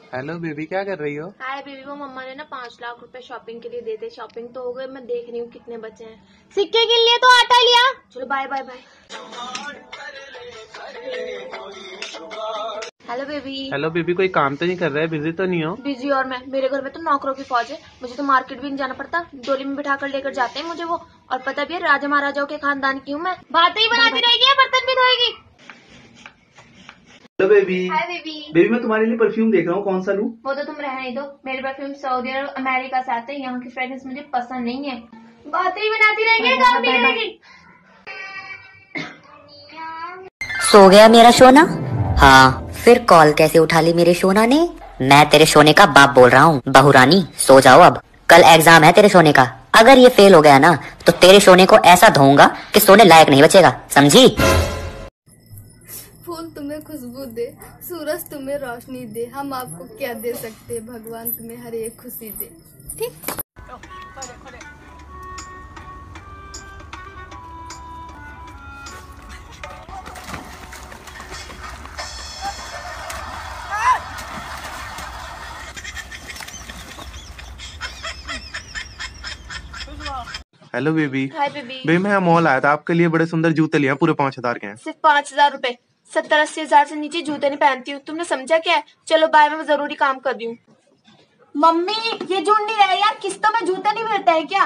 Hello baby, क्या कर रही हो? हाय बेबी, वो मम्मा ने ना 5 लाख रुपए शॉपिंग के लिए दे दे। शॉपिंग तो हो गई, मैं देख रही हूँ कितने बचे हैं। सिक्के गिन लिए तो आटा लिया। चलो bye bye bye. Hello baby. Hello baby, कोई काम तो नहीं कर रहा है? बिजी तो नहीं हो? बिजी और मैं, मेरे घर में तो नौकरों की फौज है। मुझे तो मार्केट भी नहीं जाना पड़ता, डोली में बिठा कर लेकर जाते हैं मुझे वो। और पता भी है राजा महाराजाओं के खानदान की हूँ मैं। बातें ही बनाती रहेगी, बर्तन भी धोएगी। Hello baby. Hi baby. Baby मैं तुम्हारे लिए परफ्यूम देख रहा हूँ, कौन सा लूं? वो तो तुम रहने दो, मेरे परफ्यूम सऊदी और अमेरिका से आते हैं, यहाँ की फ्रेग्रेंस मुझे पसंद नहीं है। बातें ही बनाती रहेगी, काम भी करेगी। सो गया मेरा सोना? हाँ, फिर कॉल कैसे उठा ली मेरे सोना ने? मैं तेरे सोने का बाप बोल रहा हूँ। बहू रानी सो जाओ अब, कल एग्जाम है तेरे सोने का। अगर ये फेल हो गया ना तो तेरे सोने को ऐसा धोऊंगा कि सोने लायक नहीं बचेगा, समझी? फूल तुम्हें खुशबू दे, सूरज तुम्हें रोशनी दे, हम आपको क्या दे सकते हैं, भगवान तुम्हें हर एक खुशी दे। ठीक। Hello baby. Hi baby. Baby मैं यहाँ मॉल आया था, आपके लिए बड़े सुंदर जूते लिए हैं, पूरे 5,000 के हैं। सिर्फ 5,000 रुपए? 70-80 हजार से नीचे जूते नहीं पहनती हूँ, तुमने समझा क्या है? चलो बाय, मैं जरूरी काम कर रही हूँ। मम्मी ये जुड़ नहीं रहा है यार, किस्तों में जूते नहीं मिलते हैं क्या?